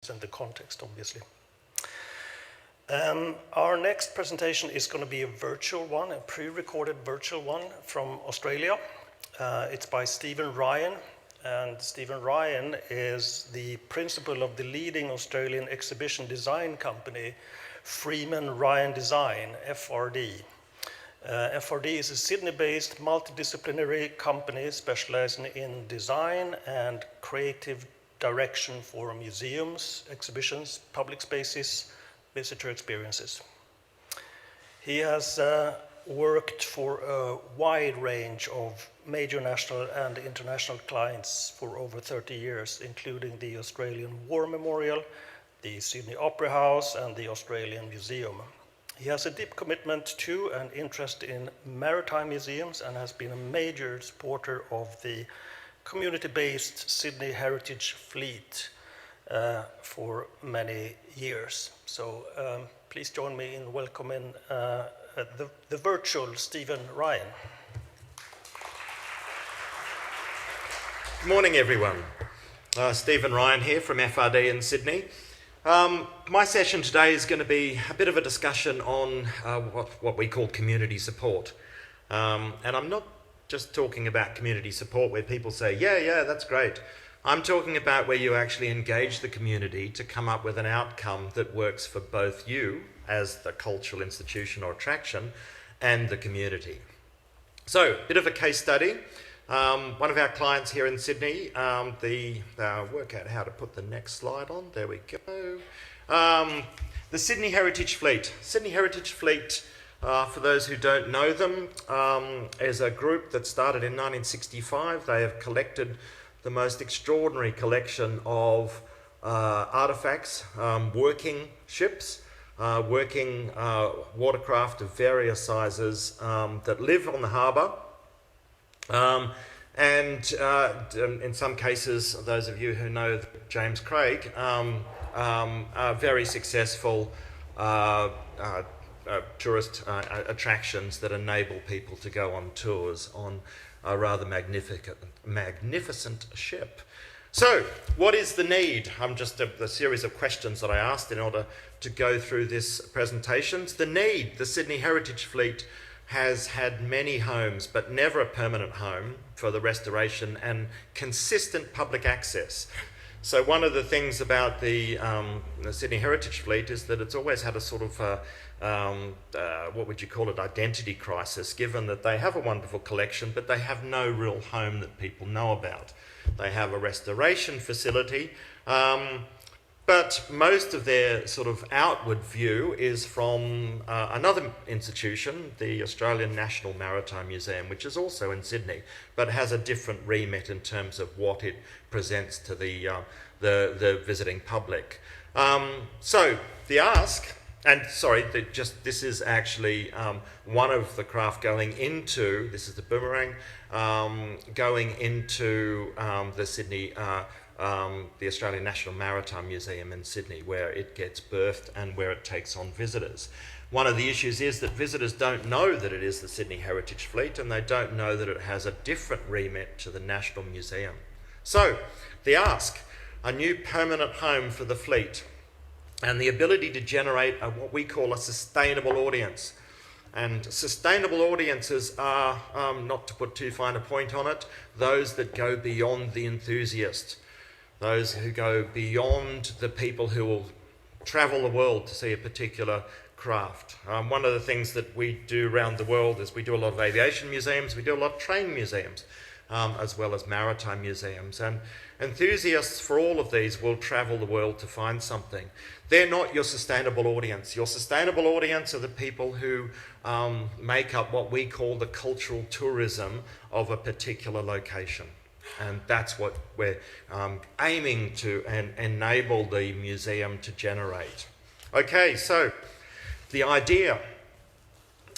and the context, obviously. Our next presentation is going to be a virtual one, a pre-recorded virtual one from Australia. It's by Stephen Ryan, and Stephen Ryan is the principal of the leading Australian exhibition design company, Freeman Ryan Design, FRD. FRD is a Sydney-based multidisciplinary company specializing in design and creative direction for museums, exhibitions, public spaces, visitor experiences. He has worked for a wide range of major national and international clients for over 30 years, including the Australian War Memorial, the Sydney Opera House, and the Australian Museum. He has a deep commitment to and interest in maritime museums and has been a major supporter of the community-based Sydney Heritage Fleet for many years. So please join me in welcoming the virtual Stephen Ryan. Good morning, everyone. Stephen Ryan here from FRD in Sydney. My session today is going to be a bit of a discussion on what we call community support. And I'm not just talking about community support where people say, yeah, that's great. I'm talking about where you actually engage the community to come up with an outcome that works for both you as the cultural institution or attraction and the community. So, a bit of a case study. One of our clients here in Sydney, work out how to put the next slide on, there we go. The Sydney Heritage Fleet. Sydney Heritage Fleet, for those who don't know them, is a group that started in 1965. They have collected the most extraordinary collection of artefacts, working ships, working watercraft of various sizes that live on the harbour. And in some cases, those of you who know James Craig, are very successful tourist attractions that enable people to go on tours on a rather magnificent ship. So, what is the need? Just a series of questions that I asked in order to go through this presentation. The need, the Sydney Heritage Fleet has had many homes, but never a permanent home for the restoration and consistent public access. So one of the things about the Sydney Heritage Fleet is that it's always had a sort of, what would you call it, identity crisis, given that they have a wonderful collection, but they have no real home that people know about. They have a restoration facility, but most of their sort of outward view is from another institution, the Australian National Maritime Museum, which is also in Sydney, but has a different remit in terms of what it presents to the visiting public. So the ask, and sorry, this is actually one of the craft going into, this is the Boomerang, going into the Sydney, the Australian National Maritime Museum in Sydney, where it gets birthed and where it takes on visitors. One of the issues is that visitors don't know that it is the Sydney Heritage Fleet, and they don't know that it has a different remit to the National Museum. So, the ask, a new permanent home for the fleet, and the ability to generate what we call a sustainable audience. And sustainable audiences are, not to put too fine a point on it, those that go beyond the enthusiast. Those who go beyond the people who will travel the world to see a particular craft. One of the things that we do around the world is we do a lot of aviation museums, we do a lot of train museums, as well as maritime museums. And enthusiasts for all of these will travel the world to find something. They're not your sustainable audience. Your sustainable audience are the people who make up what we call the cultural tourism of a particular location. And that's what we're aiming to enable the museum to generate. Okay, so the idea,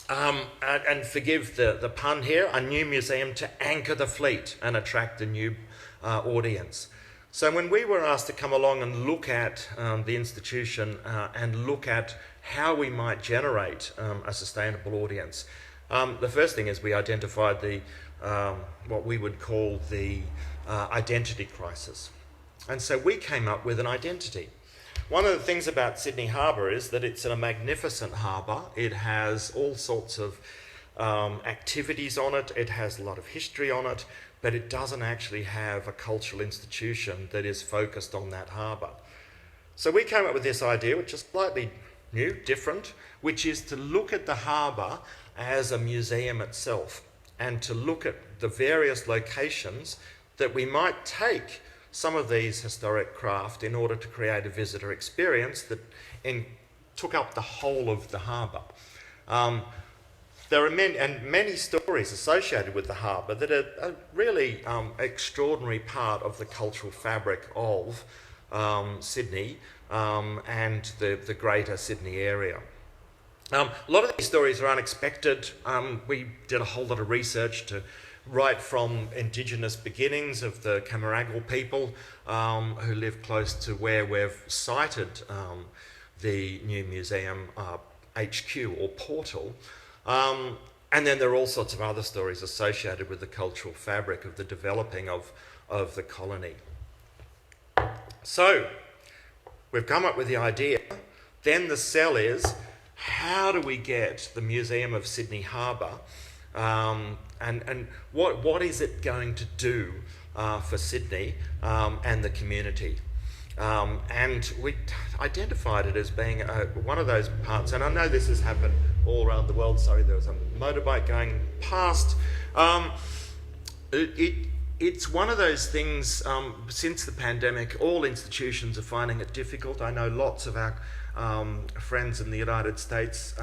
and forgive the pun here, a new museum to anchor the fleet and attract a new audience. So when we were asked to come along and look at the institution and look at how we might generate a sustainable audience, the first thing is we identified the what we would call the identity crisis. And so we came up with an identity. One of the things about Sydney Harbour is that it's a magnificent harbour. It has all sorts of activities on it. It has a lot of history on it, but it doesn't actually have a cultural institution that is focused on that harbour. So we came up with this idea, which is slightly new, different, which is to look at the harbour as a museum itself and to look at the various locations that we might take some of these historic craft in order to create a visitor experience that took up the whole of the harbour. There are many stories associated with the harbour that are a really extraordinary part of the cultural fabric of Sydney and the greater Sydney area. A lot of these stories are unexpected. We did a whole lot of research right from indigenous beginnings of the Camaragal people who live close to where we've sited the new museum HQ or portal. And then there are all sorts of other stories associated with the cultural fabric of the developing of the colony. So we've come up with the idea. Then the sell is, how do we get the Museum of Sydney Harbour and what is it going to do for Sydney and the community? And we identified it as being one of those parts, and I know this has happened all around the world. Sorry, there was a motorbike going past. It's one of those things, since the pandemic, all institutions are finding it difficult. I know lots of our friends in the United States,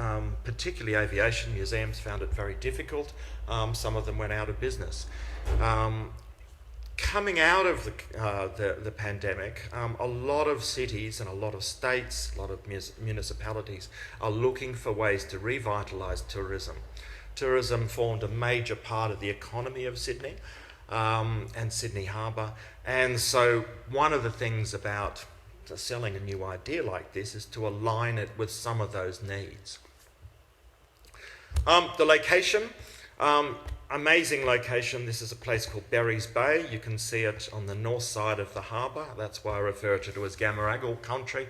particularly aviation museums, found it very difficult. Some of them went out of business. Coming out of the pandemic, a lot of cities and a lot of states, a lot of municipalities are looking for ways to revitalise tourism. Tourism formed a major part of the economy of Sydney and Sydney Harbour, and so one of the things about selling a new idea like this is to align it with some of those needs. The location, amazing location. This is a place called Berries Bay. You can see it on the north side of the harbour. That's why I refer to it as Gamaragal country.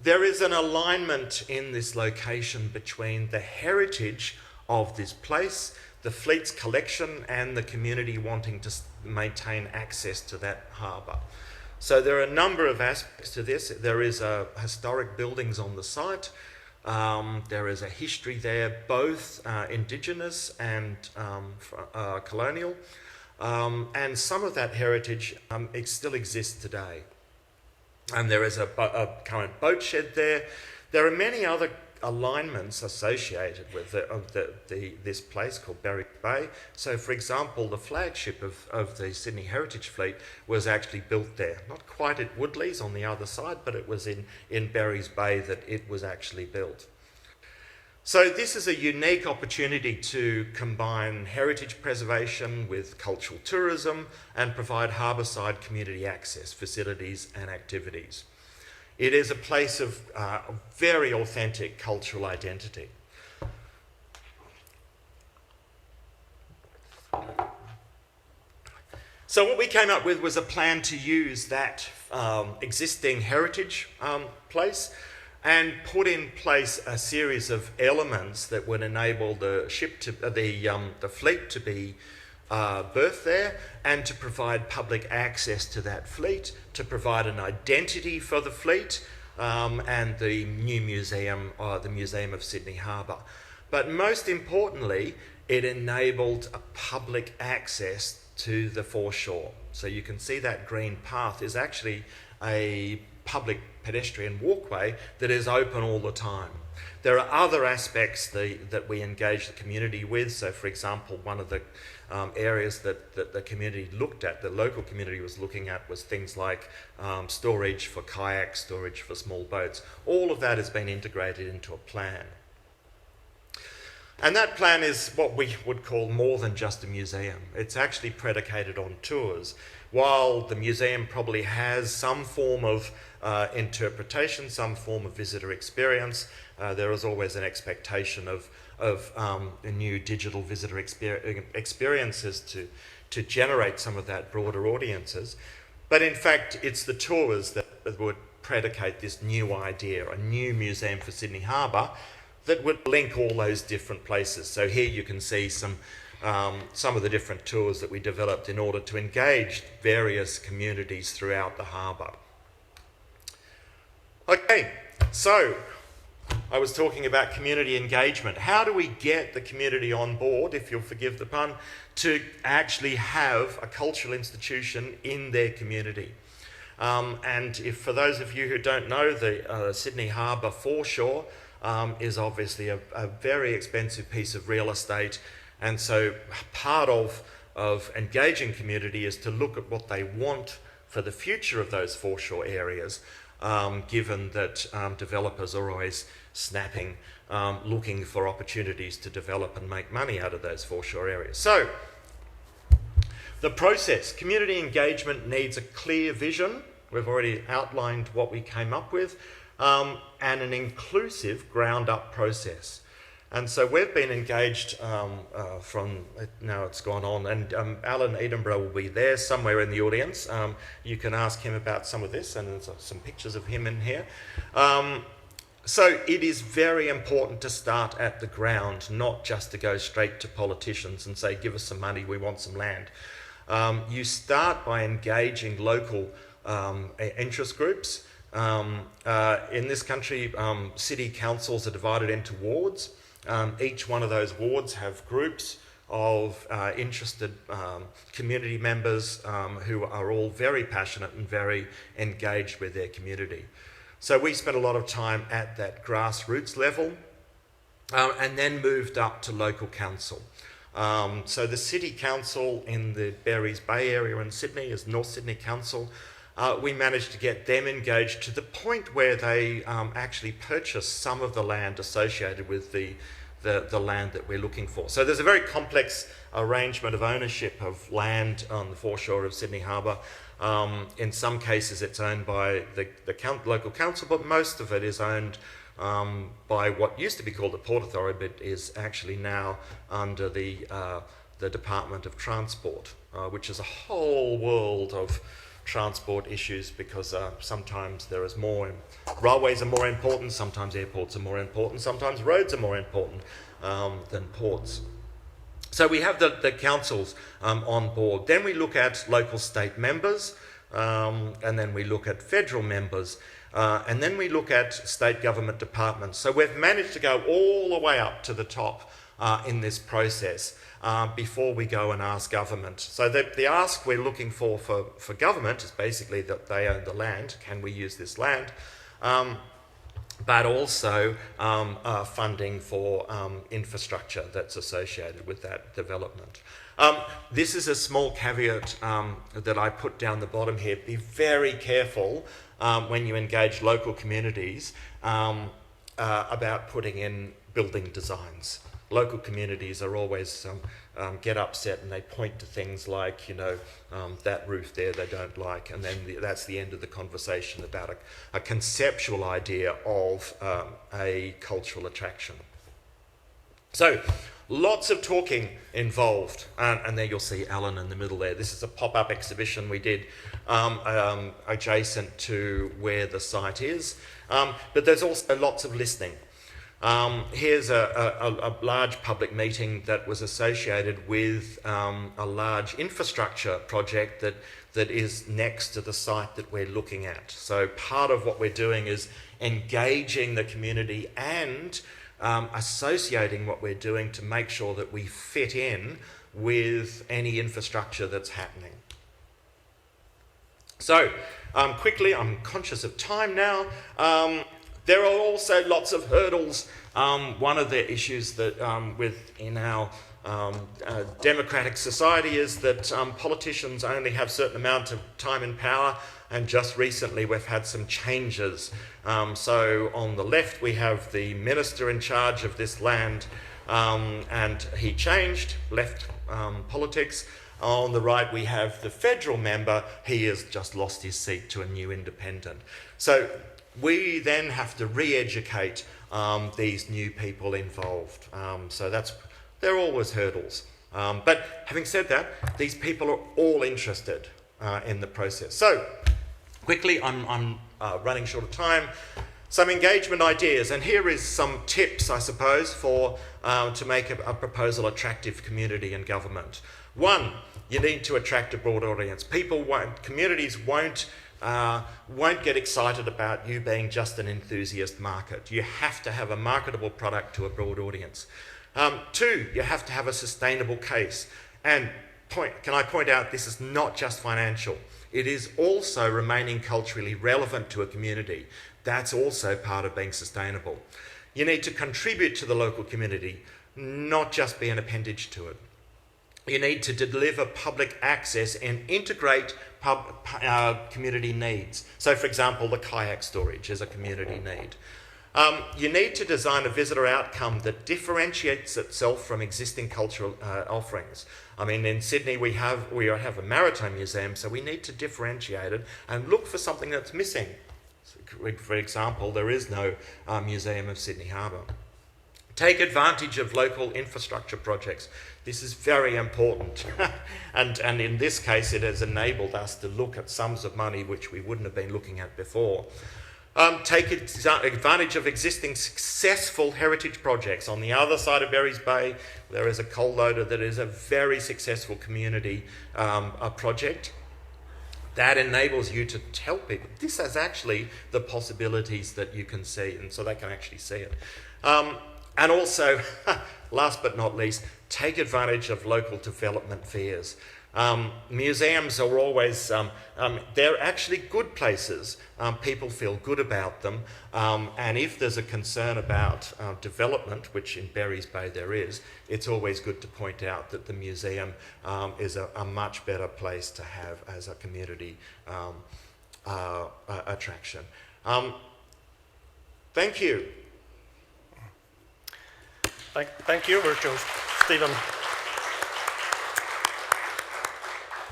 There is an alignment in this location between the heritage of this place, the fleet's collection, and the community wanting to maintain access to that harbour. So there are a number of aspects to this. There is historic buildings on the site. There is a history there, both Indigenous and colonial. And some of that heritage it still exists today. And there is a current boat shed there. There are many other alignments associated with this place called Berries Bay. So, for example, the flagship of the Sydney Heritage Fleet was actually built there. Not quite at Woodley's on the other side, but it was in Berries Bay that it was actually built. So this is a unique opportunity to combine heritage preservation with cultural tourism and provide harbourside community access, facilities and activities. It is a place of very authentic cultural identity. So what we came up with was a plan to use that existing heritage place and put in place a series of elements that would enable the ship to the fleet to be berthed there, and to provide public access to that fleet, to provide an identity for the fleet, and the new museum, the Museum of Sydney Harbour. But most importantly, it enabled a public access to the foreshore. So you can see that green path is actually a public pedestrian walkway that is open all the time. There are other aspects that we engage the community with. So, for example, one of the areas that the community looked at, the local community was looking at, was things like storage for kayaks, storage for small boats. All of that has been integrated into a plan. And that plan is what we would call more than just a museum. It's actually predicated on tours. While the museum probably has some form of interpretation, some form of visitor experience, there is always an expectation of new digital visitor experiences to generate some of that broader audiences. But in fact, it's the tours that would predicate this new idea, a new museum for Sydney Harbour that would link all those different places. So here you can see some of the different tours that we developed in order to engage various communities throughout the harbour. Okay, so I was talking about community engagement. How do we get the community on board, if you'll forgive the pun, to actually have a cultural institution in their community? And if for those of you who don't know, the Sydney Harbour foreshore is obviously a very expensive piece of real estate, and so part of engaging community is to look at what they want for the future of those foreshore areas, given that developers are always snapping, looking for opportunities to develop and make money out of those foreshore areas. So, the process. Community engagement needs a clear vision. We've already outlined what we came up with, and an inclusive ground-up process. And so we've been engaged from, now it's gone on, and Alan Edinburgh will be there somewhere in the audience. You can ask him about some of this, and there's some pictures of him in here. So it is very important to start at the ground, not just to go straight to politicians and say, give us some money, we want some land. You start by engaging local interest groups. In this country, city councils are divided into wards. Each one of those wards have groups of interested community members who are all very passionate and very engaged with their community. So we spent a lot of time at that grassroots level and then moved up to local council. So the City Council in the Berries Bay area in Sydney is North Sydney Council. We managed to get them engaged to the point where they actually purchased some of the land associated with the land that we're looking for. So there's a very complex arrangement of ownership of land on the foreshore of Sydney Harbour. In some cases it's owned by the local council, but most of it is owned by what used to be called the Port Authority, but is actually now under the Department of Transport, which is a whole world of transport issues, because sometimes there is more, railways are more important, sometimes airports are more important, sometimes roads are more important than ports. So we have the councils on board. Then we look at local state members, and then we look at federal members, and then we look at state government departments. So we've managed to go all the way up to the top in this process before we go and ask government. So the ask we're looking for government is basically that they own the land. Can we use this land? But also funding for infrastructure that's associated with that development. This is a small caveat that I put down the bottom here. Be very careful when you engage local communities about putting in building designs. Local communities are always get upset and they point to things like, that roof there they don't like, and then that's the end of the conversation about a conceptual idea of a cultural attraction. So, lots of talking involved, and there you'll see Alan in the middle there. This is a pop-up exhibition we did adjacent to where the site is, but there's also lots of listening. Here's a large public meeting that was associated with a large infrastructure project that is next to the site that we're looking at. So part of what we're doing is engaging the community and associating what we're doing to make sure that we fit in with any infrastructure that's happening. So quickly, I'm conscious of time now. There are also lots of hurdles. One of the issues that in our democratic society is that politicians only have a certain amount of time and power, and just recently we've had some changes. So on the left we have the minister in charge of this land, and he changed, left politics. On the right we have the federal member. He has just lost his seat to a new independent. So we then have to re-educate these new people involved. So there are always hurdles. But having said that, these people are all interested in the process. So quickly, I'm running short of time. Some engagement ideas, and here is some tips, I suppose, for to make a proposal attractive community and government. One, you need to attract a broad audience. Communities won't get excited about you being just an enthusiast market. You have to have a marketable product to a broad audience. Two, you have to have a sustainable case. And can I point out, this is not just financial. It is also remaining culturally relevant to a community. That's also part of being sustainable. You need to contribute to the local community, not just be an appendage to it. You need to deliver public access and integrate community needs. So, for example, the kayak storage is a community need. You need to design a visitor outcome that differentiates itself from existing cultural offerings. I mean, in Sydney we have a Maritime museum, so we need to differentiate it and look for something that's missing. For example, there is no Museum of Sydney Harbour. Take advantage of local infrastructure projects. This is very important. and in this case, it has enabled us to look at sums of money which we wouldn't have been looking at before. Take advantage of existing successful heritage projects. On the other side of Berries Bay, there is a coal loader that is a very successful community project. That enables you to tell people this has actually the possibilities that you can see, and so they can actually see it. And also, last but not least, take advantage of local development fairs. Museums are always, they're actually good places. People feel good about them. And if there's a concern about development, which in Berries Bay there is, it's always good to point out that the museum is a much better place to have as a community attraction. Thank you. Thank you, Virtual Stephen.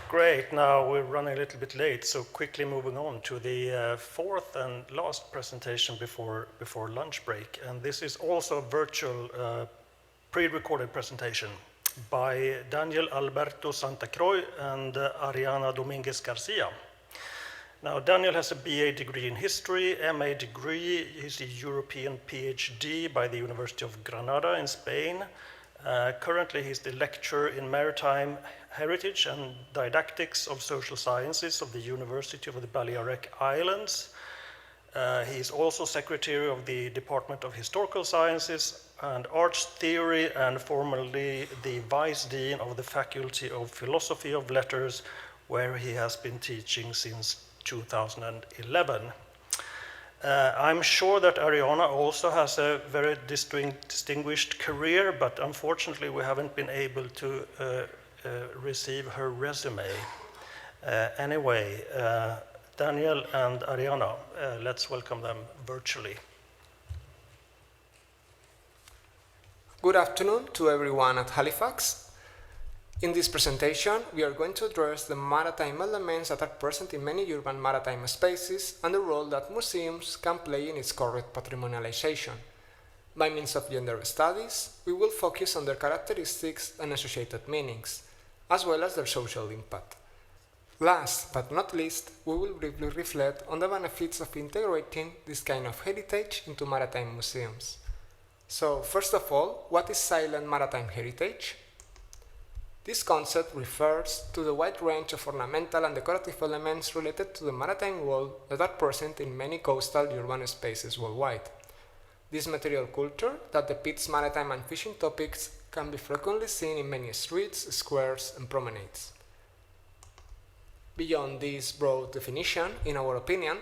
Great, now we're running a little bit late, so quickly moving on to the fourth and last presentation before lunch break. And this is also a virtual pre-recorded presentation by Daniel Alberto Santacreu and Ariana Dominguez Garcia. Now, Daniel has a BA degree in history, MA degree, he's a European PhD by the University of Granada in Spain. Currently, he's the lecturer in Maritime Heritage and Didactics of Social Sciences of the University of the Balearic Islands. He's also secretary of the Department of Historical Sciences and Arts Theory, and formerly the Vice Dean of the Faculty of Philosophy of Letters, where he has been teaching since 2011. I'm sure that Ariana also has a very distinguished career, but unfortunately we haven't been able to receive her resume. Anyway, Daniel and Ariana, let's welcome them virtually. Good afternoon to everyone at Halifax. In this presentation, we are going to address the maritime elements that are present in many urban maritime spaces and the role that museums can play in its correct patrimonialization. By means of gender studies, we will focus on their characteristics and associated meanings, as well as their social impact. Last but not least, we will briefly reflect on the benefits of integrating this kind of heritage into maritime museums. So, first of all, what is silent maritime heritage? This concept refers to the wide range of ornamental and decorative elements related to the maritime world that are present in many coastal urban spaces worldwide. This material culture that depicts maritime and fishing topics can be frequently seen in many streets, squares, and promenades. Beyond this broad definition, in our opinion,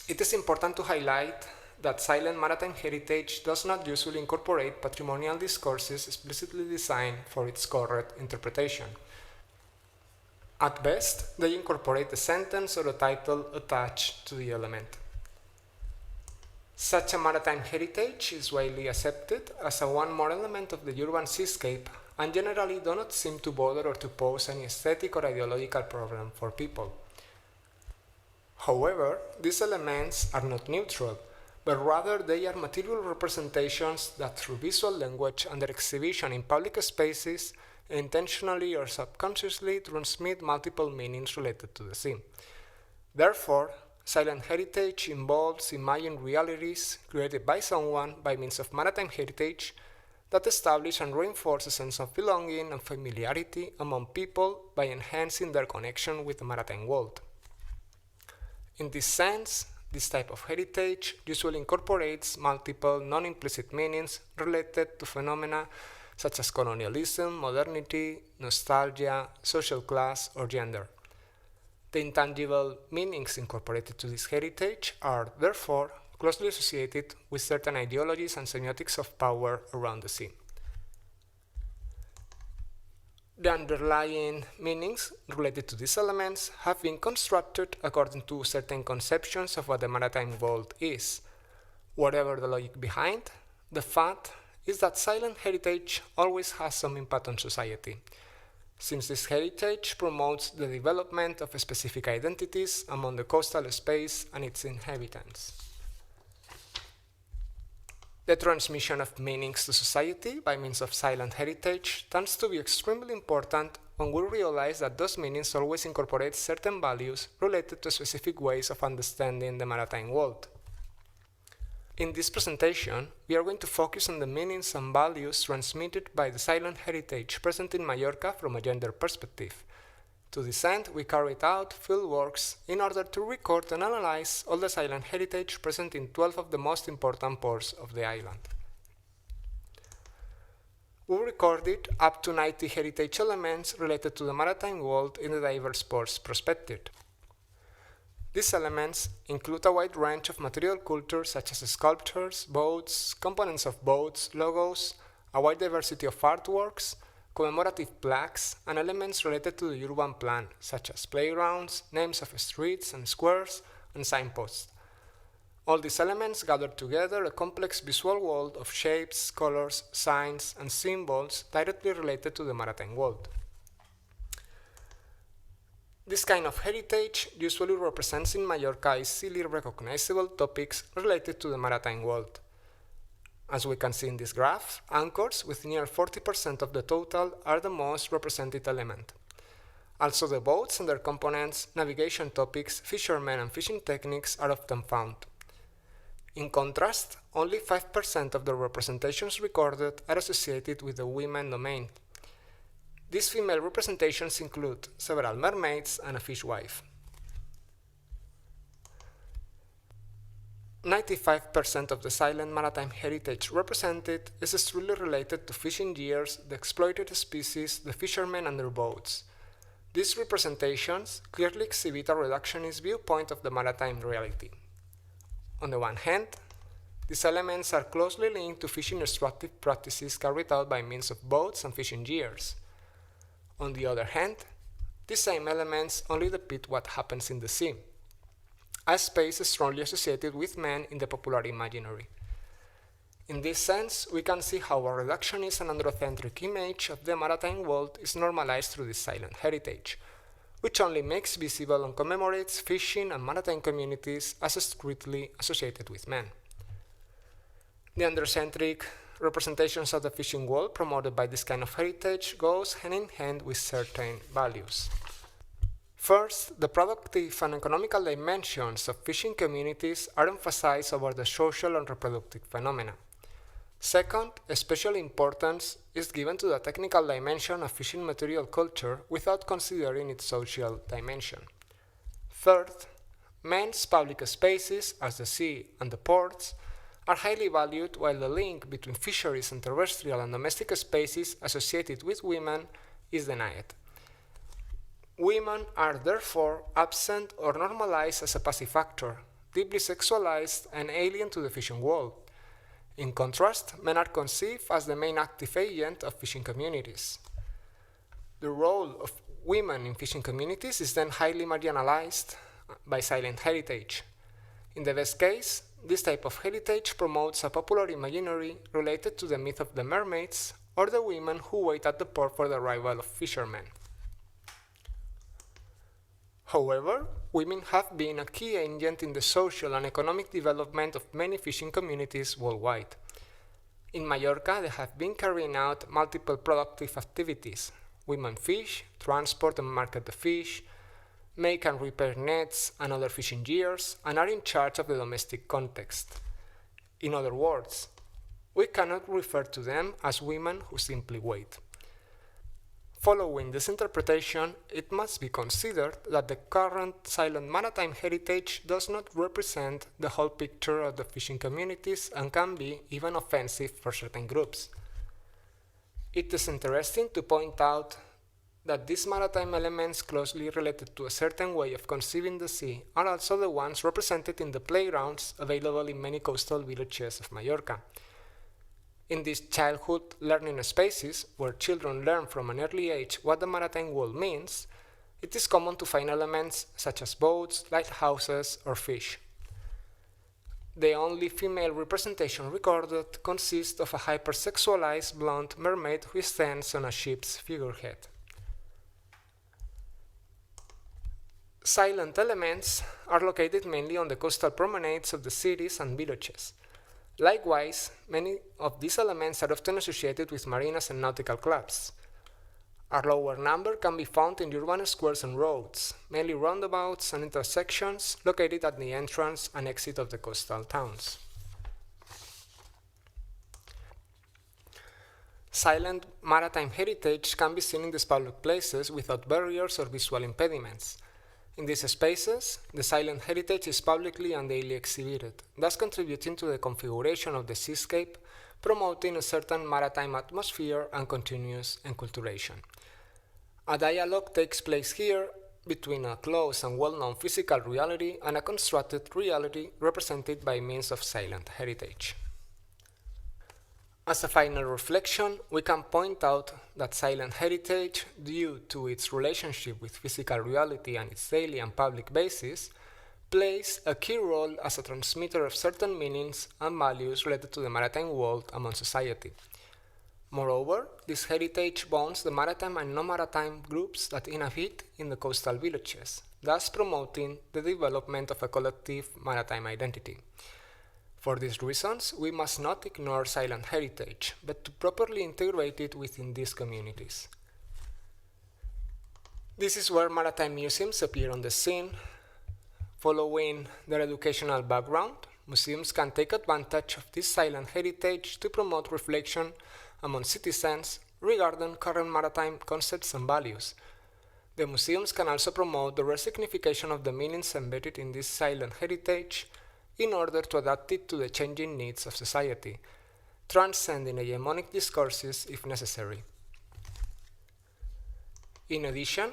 it is important to highlight that silent maritime heritage does not usually incorporate patrimonial discourses explicitly designed for its correct interpretation. At best, they incorporate a sentence or a title attached to the element. Such a maritime heritage is widely accepted as a one more element of the urban seascape and generally do not seem to bother or to pose any aesthetic or ideological problem for people. However, these elements are not neutral, but rather they are material representations that through visual language and their exhibition in public spaces intentionally or subconsciously transmit multiple meanings related to the scene. Therefore, Silent heritage involves imagined realities created by someone by means of maritime heritage that establish and reinforce a sense of belonging and familiarity among people by enhancing their connection with the maritime world. In this sense, this type of heritage usually incorporates multiple non-implicit meanings related to phenomena such as colonialism, modernity, nostalgia, social class, or gender. The intangible meanings incorporated to this heritage are, therefore, closely associated with certain ideologies and semiotics of power around the sea. The underlying meanings related to these elements have been constructed according to certain conceptions of what the maritime world is. Whatever the logic behind, the fact is that silent heritage always has some impact on society, since this heritage promotes the development of specific identities among the coastal space and its inhabitants. The transmission of meanings to society by means of silent heritage tends to be extremely important when we realize that those meanings always incorporate certain values related to specific ways of understanding the maritime world. In this presentation, we are going to focus on the meanings and values transmitted by the silent heritage present in Mallorca from a gender perspective. To this end, we carried out fieldworks in order to record and analyze all the silent heritage present in 12 of the most important ports of the island. We recorded up to 90 heritage elements related to the maritime world in the diverse ports prospected. These elements include a wide range of material cultures such as sculptures, boats, components of boats, logos, a wide diversity of artworks, commemorative plaques, and elements related to the urban plan, such as playgrounds, names of streets and squares, and signposts. All these elements gather together a complex visual world of shapes, colors, signs, and symbols directly related to the maritime world. This kind of heritage usually represents in Mallorca easily recognizable topics related to the maritime world. As we can see in this graph, anchors with near 40% of the total are the most represented element. Also, the boats and their components, navigation topics, fishermen and fishing techniques are often found. In contrast, only 5% of the representations recorded are associated with the women domain. These female representations include several mermaids and a fishwife. 95% of the silent maritime heritage represented is strictly related to fishing gears, the exploited species, the fishermen and their boats. These representations clearly exhibit a reductionist viewpoint of the maritime reality. On the one hand, these elements are closely linked to fishing extractive practices carried out by means of boats and fishing gears. On the other hand, these same elements only depict what happens in the sea, a space strongly associated with men in the popular imaginary. In this sense, we can see how a reductionist and androcentric image of the maritime world is normalized through this silent heritage, which only makes visible and commemorates fishing and maritime communities as strictly associated with men. The androcentric representations of the fishing world promoted by this kind of heritage goes hand in hand with certain values. First, the productive and economical dimensions of fishing communities are emphasized over the social and reproductive phenomena. Second, special importance is given to the technical dimension of fishing material culture without considering its social dimension. Third, men's public spaces, as the sea and the ports, are highly valued, while the link between fisheries and terrestrial and domestic spaces associated with women is denied. Women are therefore absent or normalized as a passive factor, deeply sexualized and alien to the fishing world. In contrast, men are conceived as the main active agent of fishing communities. The role of women in fishing communities is then highly marginalized by silent heritage. In the best case, this type of heritage promotes a popular imaginary related to the myth of the mermaids or the women who wait at the port for the arrival of fishermen. However, women have been a key agent in the social and economic development of many fishing communities worldwide. In Mallorca, they have been carrying out multiple productive activities. Women fish, transport and market the fish, make and repair nets and other fishing gears, and are in charge of the domestic context. In other words, we cannot refer to them as women who simply wait. Following this interpretation, it must be considered that the current silent maritime heritage does not represent the whole picture of the fishing communities and can be even offensive for certain groups. It is interesting to point out that these maritime elements closely related to a certain way of conceiving the sea are also the ones represented in the playgrounds available in many coastal villages of Mallorca. In these childhood learning spaces, where children learn from an early age what the maritime world means, it is common to find elements such as boats, lighthouses, or fish. The only female representation recorded consists of a hypersexualized blonde mermaid who stands on a ship's figurehead. Silent elements are located mainly on the coastal promenades of the cities and villages. Likewise, many of these elements are often associated with marinas and nautical clubs. A lower number can be found in urban squares and roads, mainly roundabouts and intersections located at the entrance and exit of the coastal towns. Silent maritime heritage can be seen in these public places without barriers or visual impediments. In these spaces, the silent heritage is publicly and daily exhibited, thus contributing to the configuration of the seascape, promoting a certain maritime atmosphere and continuous enculturation. A dialogue takes place here between a close and well-known physical reality and a constructed reality represented by means of silent heritage. As a final reflection, we can point out that silent heritage, due to its relationship with physical reality and its daily and public basis, plays a key role as a transmitter of certain meanings and values related to the maritime world among society. Moreover, this heritage bonds the maritime and non-maritime groups that inhabit in the coastal villages, thus promoting the development of a collective maritime identity. For these reasons, we must not ignore silent heritage, but to properly integrate it within these communities. This is where maritime museums appear on the scene. Following their educational background, museums can take advantage of this silent heritage to promote reflection among citizens regarding current maritime concepts and values. The museums can also promote the resignification of the meanings embedded in this silent heritage in order to adapt it to the changing needs of society, transcending hegemonic discourses if necessary. In addition,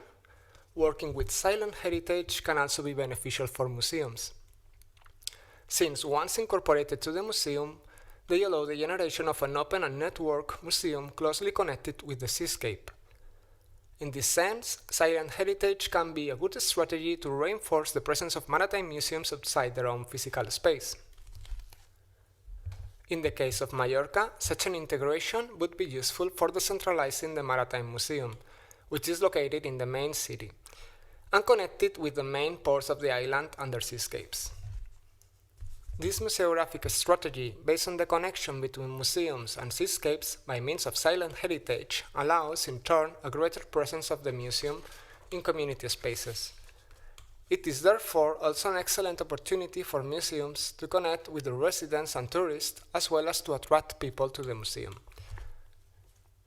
working with silent heritage can also be beneficial for museums, since once incorporated to the museum, they allow the generation of an open and networked museum closely connected with the seascape. In this sense, silent heritage can be a good strategy to reinforce the presence of maritime museums outside their own physical space. In the case of Mallorca, such an integration would be useful for decentralizing the Maritime Museum, which is located in the main city, and connected with the main ports of the island and their seascapes. This museographic strategy, based on the connection between museums and seascapes by means of silent heritage, allows, in turn, a greater presence of the museum in community spaces. It is therefore also an excellent opportunity for museums to connect with the residents and tourists, as well as to attract people to the museum.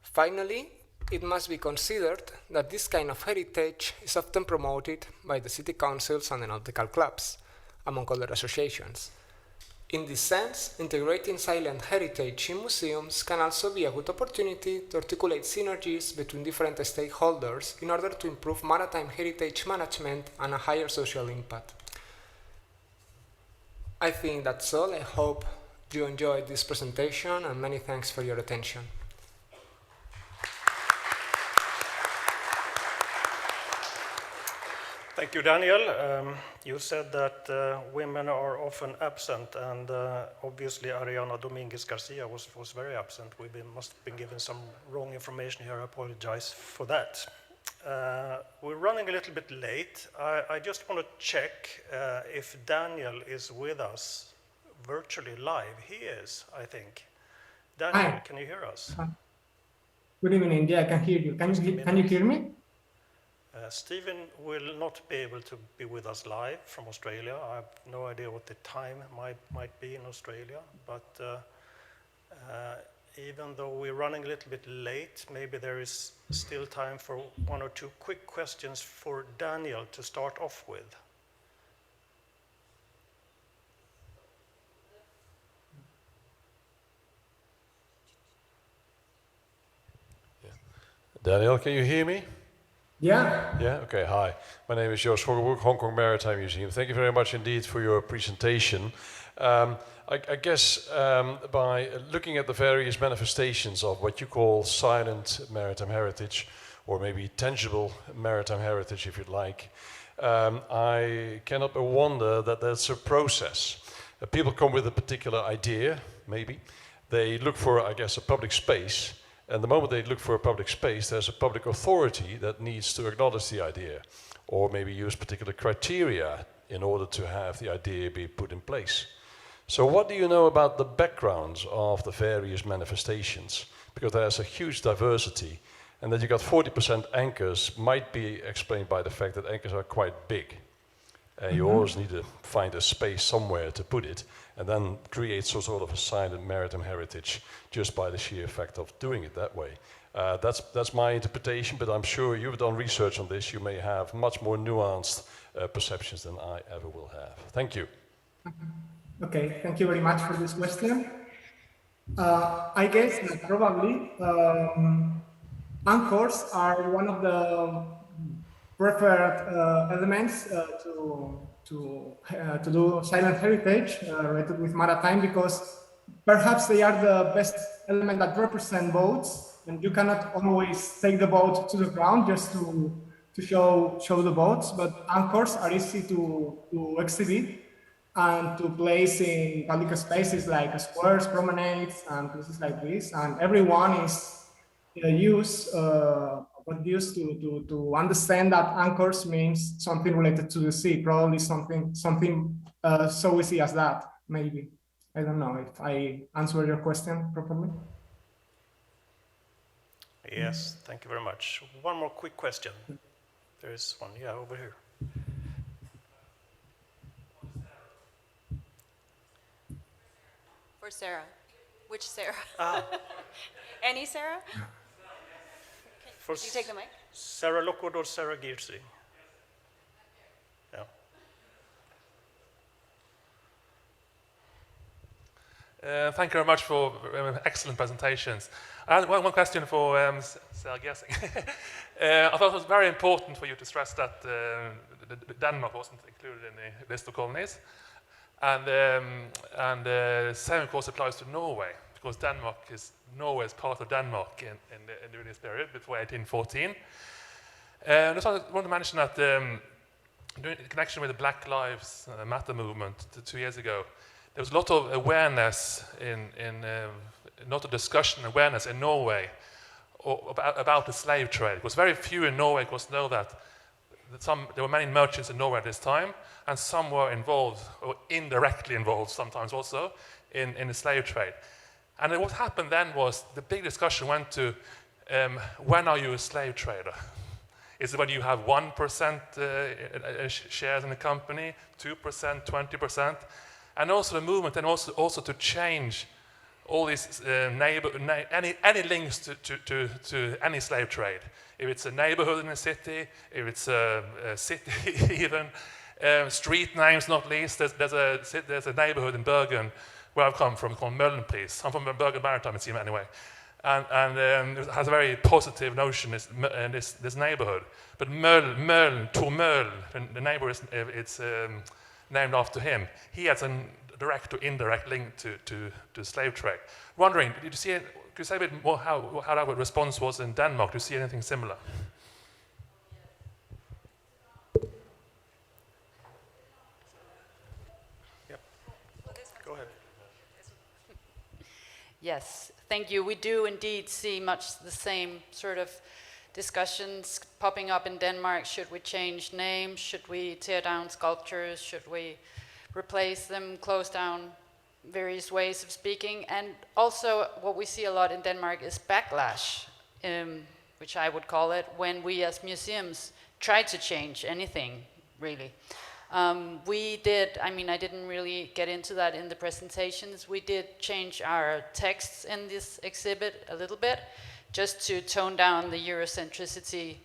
Finally, it must be considered that this kind of heritage is often promoted by the city councils and the nautical clubs, among other associations. In this sense, integrating silent heritage in museums can also be a good opportunity to articulate synergies between different stakeholders in order to improve maritime heritage management and a higher social impact. I think that's all. I hope you enjoyed this presentation, and many thanks for your attention. Thank you, Daniel. You said that women are often absent, and obviously Ariana Dominguez Garcia was very absent. Must have been given some wrong information here. I apologize for that. We're running a little bit late. I just want to check if Daniel is with us virtually live. He is, I think. Daniel, Hi. can you hear us? Good evening. Yeah, I can hear you. Can you hear me? Stephen will not be able to be with us live from Australia. I have no idea what the time might be in Australia, but even though we're running a little bit late, maybe there is still time for one or two quick questions for Daniel to start off with. Daniel, can you hear me? Yeah. Yeah, okay, hi. My name is Joost Vogelbroek, Hong Kong Maritime Museum. Thank you very much indeed for your presentation. I guess by looking at the various manifestations of what you call silent maritime heritage, or maybe tangible maritime heritage if you'd like, I cannot but wonder that that's a process. People come with a particular idea, maybe. They look for, I guess, a public space. And the moment they look for a public space, there's a public authority that needs to acknowledge the idea, or maybe use particular criteria in order to have the idea be put in place. So what do you know about the backgrounds of the various manifestations? Because there's a huge diversity, and that you got 40% anchors might be explained by the fact that anchors are quite big. And you always need to find a space somewhere to put it, and then create some sort of a silent maritime heritage just by the sheer fact of doing it that way. That's my interpretation, but I'm sure you've done research on this. You may have much more nuanced perceptions than I ever will have. Thank you. Okay, thank you very much for this question. I guess that probably anchors are one of the preferred elements to do silent heritage related with maritime, because perhaps they are the best element that represent boats, and you cannot always take the boat to the ground just to show the boats, but anchors are easy to exhibit and to place in public spaces like squares, promenades, and places like this, and everyone is used to understand that anchors means something related to the sea, probably something so easy as that, maybe. I don't know if I answered your question properly. Yes, thank you very much. One more quick question. There is one, yeah, over here. For Sarah. Which Sarah? Ah. Any Sarah? For Can you take the mic? Sarah Lockwood or Sarah Garcia? Yeah. Thank you very much for excellent presentations. I had one question for Sarah Garcia. I thought it was very important for you to stress that Denmark wasn't included in the list of colonies. And the same, of course, applies to Norway, because Norway is part of Denmark during this period, before 1814. I just want to mention that in connection with the Black Lives Matter movement 2 years ago, there was a lot of awareness a lot of discussion and awareness in Norway about the slave trade. It was very few in Norway, of course, know that there were many merchants in Norway at this time, and some were involved, or indirectly involved sometimes also, in the slave trade. And what happened then was the big discussion went to, when are you a slave trader? Is it when you have 1% shares in the company, 2%, 20%? And also the movement, and also to change all these any links to any slave trade. If it's a neighborhood in a city, if it's a city even, street names not least. There's a neighborhood in Bergen where I've come from called Møhlenpris. I'm from Bergen Maritime Museum anyway. And it has a very positive notion, this neighborhood. But Tor Møhlen, the neighbor, it's named after him. He has a direct or indirect link to slave trade. Wondering, could you say a bit more how that response was in Denmark? Do you see anything similar? Yep. Go ahead. Yes, thank you. We do indeed see much the same sort of discussions popping up in Denmark. Should we change names? Should we tear down sculptures? Should we replace them, close down various ways of speaking? And also what we see a lot in Denmark is backlash, which I would call it, when we as museums try to change anything, really. We did, I mean, I didn't really get into that in the presentations. We did change our texts in this exhibit a little bit, just to tone down the Eurocentricity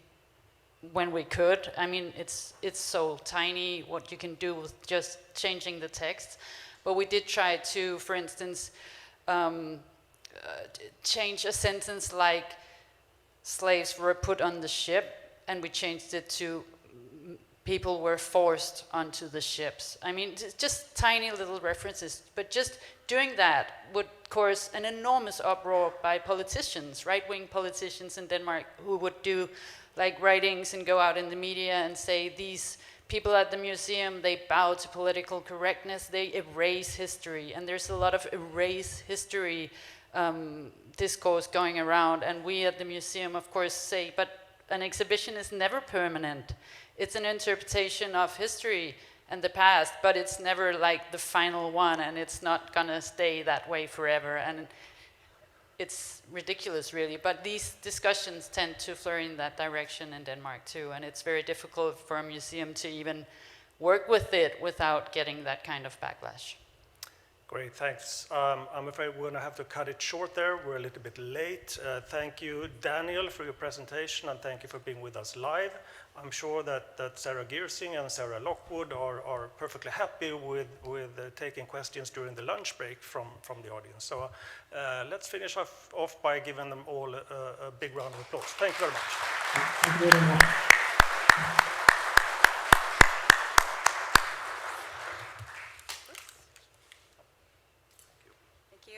when we could. I mean, it's so tiny what you can do with just changing the text. But we did try to, for instance, change a sentence like slaves were put on the ship, and we changed it to people were forced onto the ships. I mean, just tiny little references, but just doing that would cause an enormous uproar by politicians, right-wing politicians in Denmark, who would do like writings and go out in the media and say these people at the museum, they bow to political correctness, they erase history. And there's a lot of erase history discourse going around. And we at the museum, of course, say, but an exhibition is never permanent. It's an interpretation of history and the past, but it's never like the final one, and it's not gonna stay that way forever. And it's ridiculous, really, but these discussions tend to flare in that direction in Denmark too, and it's very difficult for a museum to even work with it without getting that kind of backlash. Great, thanks. I'm afraid we're going to have to cut it short there. We're a little bit late. Thank you, Daniel, for your presentation, and thank you for being with us live. I'm sure that Sarah Gearsing and Sarah Lockwood are perfectly happy with taking questions during the lunch break from the audience. So let's finish off by giving them all a big round of applause. Thank you very much. Thank you very much.